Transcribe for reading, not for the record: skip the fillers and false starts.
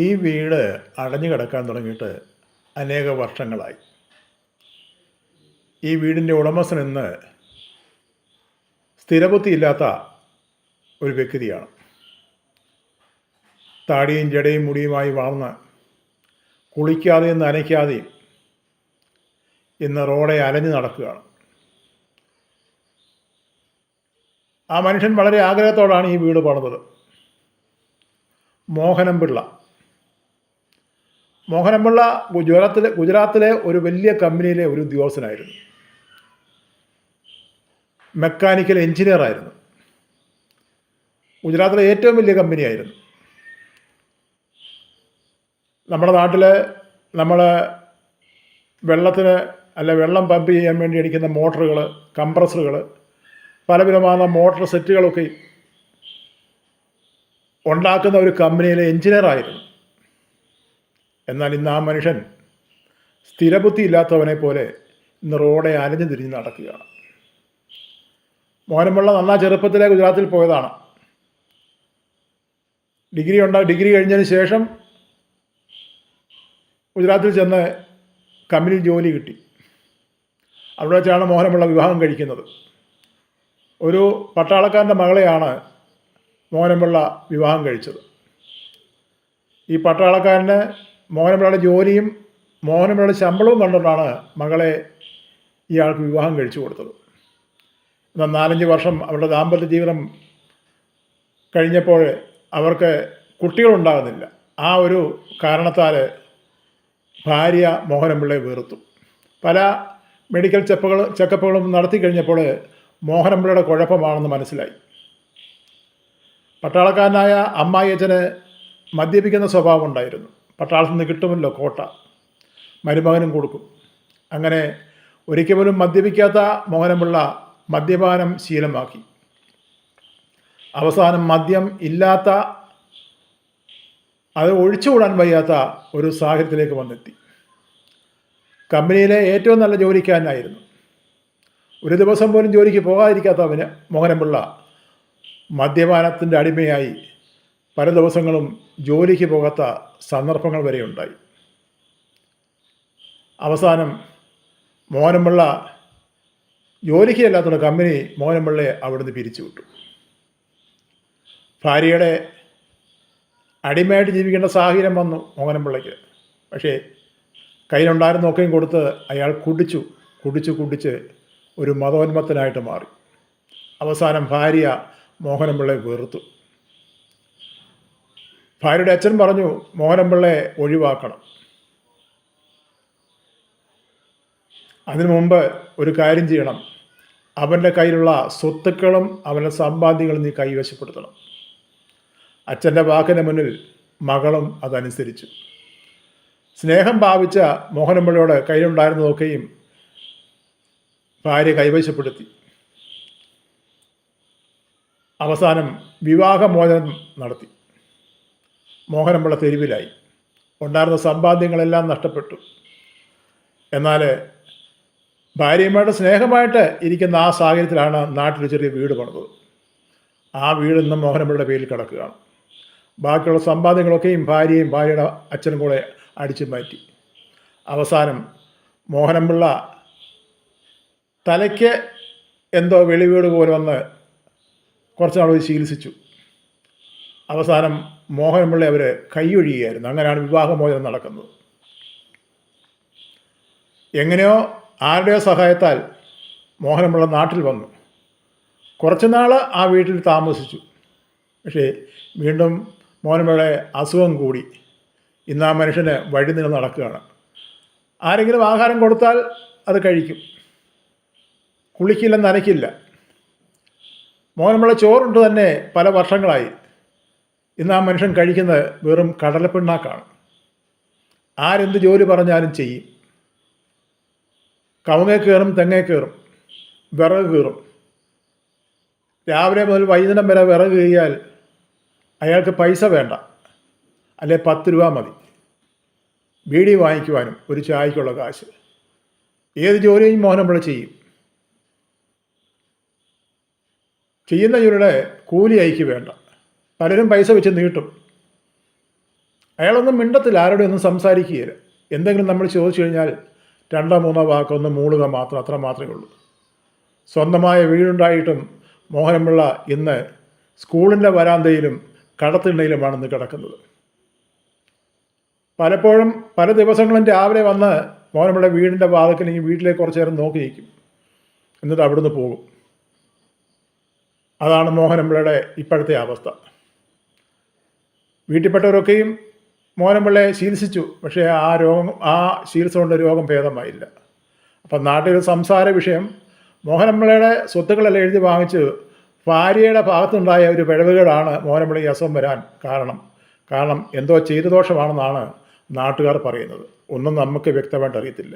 ഈ വീട് അടഞ്ഞു കിടക്കാൻ തുടങ്ങിയിട്ട് അനേക വർഷങ്ങളായി. ഈ വീടിൻ്റെ ഉടമസ്ഥൻ ഇന്ന് സ്ഥിരബുദ്ധിയില്ലാത്ത ഒരു വ്യക്തിയാണ്. താടിയും ജടയും മുടിയുമായി വളർന്ന് കുളിക്കാതെയും നനയ്ക്കാതെയും ഇന്ന് റോഡെ അലഞ്ഞു നടക്കുകയാണ്. ആ മനുഷ്യൻ വളരെ ആഗ്രഹത്തോടാണ് ഈ വീട് പണിതത്. മോഹനംപിള്ള ഗുജറാത്തിലെ ഒരു വലിയ കമ്പനിയിലെ ഒരു ഉദ്യോഗസ്ഥനായിരുന്നു. മെക്കാനിക്കൽ എഞ്ചിനീയർ ആയിരുന്നു. ഗുജറാത്തിലെ ഏറ്റവും വലിയ കമ്പനിയായിരുന്നു. നമ്മുടെ നാട്ടിൽ നമ്മൾ വെള്ളം പമ്പ് ചെയ്യാൻ വേണ്ടി അടിക്കുന്ന മോട്ടറുകൾ, കംപ്രസറുകൾ, പലവിധമായ മോട്ടോർ സെറ്റുകളൊക്കെ ഉണ്ടാക്കുന്ന ഒരു കമ്പനിയിലെ എഞ്ചിനീയറായിരുന്നു. എന്നാൽ ഇന്ന് ആ മനുഷ്യൻ സ്ഥിരബുദ്ധി ഇല്ലാത്തവനെ പോലെ ഇന്ന് റോഡെ അലഞ്ഞു തിരിഞ്ഞ് നടക്കുകയാണ്. മോഹനപിള്ള നന്നാ ചെറുപ്പത്തിലെ ഗുജറാത്തിൽ പോയതാണ്. ഡിഗ്രി കഴിഞ്ഞതിന് ശേഷം ഗുജറാത്തിൽ ചെന്ന് കമ്പനിയിൽ ജോലി കിട്ടി. അവിടെ വെച്ചാണ് മോഹനപിള്ള വിവാഹം കഴിക്കുന്നത്. ഒരു പട്ടാളക്കാരൻ്റെ മകളെയാണ് മോഹനപിള്ള വിവാഹം കഴിച്ചത്. ഈ പട്ടാളക്കാരന് മോഹനപിള്ളയുടെ ജോലിയും മോഹനപിള്ളയുടെ ശമ്പളവും കണ്ടുകൊണ്ടാണ് മകളെ ഇയാൾക്ക് വിവാഹം കഴിച്ചു കൊടുത്തത്. എന്നാൽ 4-5 വർഷം അവരുടെ ദാമ്പത്യ ജീവിതം കഴിഞ്ഞപ്പോൾ അവർക്ക് കുട്ടികളുണ്ടാകുന്നില്ല. ആ ഒരു കാരണത്താൽ ഭാര്യ മോഹനപിള്ളയെ വെറുത്തു. പല മെഡിക്കൽ ചെക്കപ്പുകളും നടത്തി കഴിഞ്ഞപ്പോൾ മോഹനപിള്ളയുടെ കുഴപ്പമാണെന്ന് മനസ്സിലായി. പട്ടാളക്കാരനായ അമ്മായിയച്ഛന് മദ്യപിക്കുന്ന സ്വഭാവം ഉണ്ടായിരുന്നു. പട്ടാളത്തിൽ നിന്ന് കിട്ടുമല്ലോ കോട്ട, മരുമകനും കൊടുക്കും. അങ്ങനെ ഒരിക്കൽ പോലും മദ്യപിക്കാത്ത മോഹനപിള്ള മദ്യപാനം ശീലമാക്കി. അവസാനം മദ്യം ഇല്ലാത്ത, അത് ഒഴിച്ചുകൂടാൻ വയ്യാത്ത ഒരു സാഹചര്യത്തിലേക്ക് വന്നെത്തി. കമ്പനിയിലെ ഏറ്റവും നല്ല ജോലിക്കാരനായിരുന്നു. ഒരു ദിവസം പോലും ജോലിക്ക് പോകാതിരിക്കാത്തവന് മോഹനപിള്ള മദ്യപാനത്തിൻ്റെ അടിമയായി പല ദിവസങ്ങളും ജോലിക്ക് പോകാത്ത സന്ദർഭങ്ങൾ വരെ ഉണ്ടായി. അവസാനം മോഹനപിള്ള ജോലിക്ക് അല്ലാത്ത കമ്പനി മോഹനപിള്ളയെ അവിടുന്ന് പിരിച്ചുവിട്ടു. ഭാര്യയുടെ അടിമയായിട്ട് ജീവിക്കേണ്ട സാഹചര്യം വന്നു മോഹനപിള്ളയ്ക്ക്. പക്ഷേ കയ്യിലുണ്ടായിരുന്നൊക്കെയും കൊടുത്ത് അയാൾ കുടിച്ച് ഒരു മതോന്മത്തനായിട്ട് മാറി. അവസാനം ഭാര്യ മോഹനപിള്ളയെ വെറുത്തു. ഭാര്യയുടെ അച്ഛൻ പറഞ്ഞു, മോഹനപിള്ളയെ ഒഴിവാക്കണം. അതിനു മുമ്പ് ഒരു കാര്യം ചെയ്യണം, അവൻ്റെ കയ്യിലുള്ള സ്വത്തുക്കളും അവൻ്റെ സമ്പാദ്യങ്ങളും നീ കൈവശപ്പെടുത്തണം. അച്ഛൻ്റെ വാക്കിന് മുന്നിൽ മകളും അതനുസരിച്ചു. സ്നേഹം ഭാവിച്ച മോഹനപിള്ളയോട് കയ്യിലുണ്ടായിരുന്നതൊക്കെയും ഭാര്യ കൈവശപ്പെടുത്തി. അവസാനം വിവാഹമോചനം നടത്തി. മോഹനപിള്ള തെരുവിലായി. ഉണ്ടായിരുന്ന സമ്പാദ്യങ്ങളെല്ലാം നഷ്ടപ്പെട്ടു. എന്നാൽ ഭാര്യയുമായിട്ട് സ്നേഹമായിട്ട് ഇരിക്കുന്ന ആ സാഹചര്യത്തിലാണ് നാട്ടിൽ ചെറിയ വീട് പണിതത്. ആ വീട് ഇന്നും മോഹനപിള്ളയുടെ പേരിൽ കിടക്കുകയാണ്. ബാക്കിയുള്ള സമ്പാദ്യങ്ങളൊക്കെയും ഭാര്യയും ഭാര്യയുടെ അച്ഛനും കൂടെ അടിച്ചു മാറ്റി. അവസാനം മോഹനപിള്ള തലയ്ക്ക് എന്തോ വെളിവീട് പോലെ വന്ന് കുറച്ച് നാൾ ചികിത്സിച്ചു. അവസാനം മോഹനപിള്ള അവർ കൈയൊഴിയുകയായിരുന്നു. അങ്ങനെയാണ് വിവാഹമോചനം നടക്കുന്നത്. എങ്ങനെയോ ആരുടെയോ സഹായത്താൽ മോഹനപിള്ള നാട്ടിൽ വന്നു. കുറച്ച് നാൾ ആ വീട്ടിൽ താമസിച്ചു. പക്ഷേ വീണ്ടും മോഹനപിള്ളയുടെ അസുഖം കൂടി. ഇന്ന് ആ മനുഷ്യന് വഴി നിന്ന് നടക്കുകയാണ്. ആരെങ്കിലും ആഹാരം കൊടുത്താൽ അത് കഴിക്കും, കുളിക്കില്ല, നനയ്ക്കില്ല. മോഹനപിള്ള ചോറുണ്ട് തന്നെ പല വർഷങ്ങളായി. ഇന്ന് ആ മനുഷ്യൻ കഴിക്കുന്നത് വെറും കടലപ്പിണ്ണാക്കാണ്. ആരെന്ത് ജോലി പറഞ്ഞാലും ചെയ്യും. കവുങ്ങേ കയറും, തെങ്ങേ കയറും, വിറക് കയറും. രാവിലെ മുതൽ വൈകുന്നേരം വരെ വിറക് കയറിയാൽ അയാൾക്ക് പൈസ വേണ്ട, അല്ലെ 10 രൂപ മതി ബീഡി വാങ്ങിക്കുവാനും ഒരു ചായക്കുള്ള കാശ്. ഏത് ജോലിയും മോഹനപിള്ള ചെയ്യും. ചെയ്യുന്ന ജോലിയുടെ കൂലി അയക്ക് വേണ്ട. പലരും പൈസ വെച്ച് നീട്ടും. അയാളൊന്നും മിണ്ടത്തില്ല, ആരോടും ഒന്നും സംസാരിക്കുകയില്ല. എന്തെങ്കിലും നമ്മൾ ചോദിച്ചു കഴിഞ്ഞാൽ രണ്ടോ മൂന്നോ വാക്കൊന്ന് മൂളുക മാത്രം, അത്ര മാത്രമേ ഉള്ളൂ. സ്വന്തമായ വീടുണ്ടായിട്ടും മോഹനപിള്ള ഇന്ന് സ്കൂളിൻ്റെ വരാന്തയിലും കടത്തിണ്ണയിലുമാണ് ഇന്ന് കിടക്കുന്നത്. പലപ്പോഴും പല ദിവസങ്ങളും രാവിലെ വന്ന് മോഹനപിള്ള വീടിൻ്റെ വാതിൽക്കൽ വീട്ടിലേക്ക് കുറച്ച് നേരം നോക്കി നിൽക്കും, എന്നിട്ട് അവിടുന്ന് പോകും. അതാണ് മോഹനപിള്ളയുടെ ഇപ്പോഴത്തെ അവസ്ഥ. വീട്ടിൽപ്പെട്ടവരൊക്കെയും മോഹനപിള്ളയെ ചികിത്സിച്ചു, പക്ഷേ ആ ചികിത്സ കൊണ്ട് രോഗം ഭേദമായില്ല. അപ്പം നാട്ടിൽ സംസാര വിഷയം മോഹനപിള്ളയുടെ സ്വത്തുക്കളെല്ലാം എഴുതി വാങ്ങിച്ച് ഭാര്യയുടെ ഭാഗത്തുണ്ടായ ഒരു പിഴവുകളാണ് മോഹനപിള്ള ഈ അസുഖം വരാൻ കാരണം എന്തോ ചെയ്തു ദോഷമാണെന്നാണ് നാട്ടുകാർ പറയുന്നത്. ഒന്നും നമുക്ക് വ്യക്തമായിട്ട് അറിയത്തില്ല.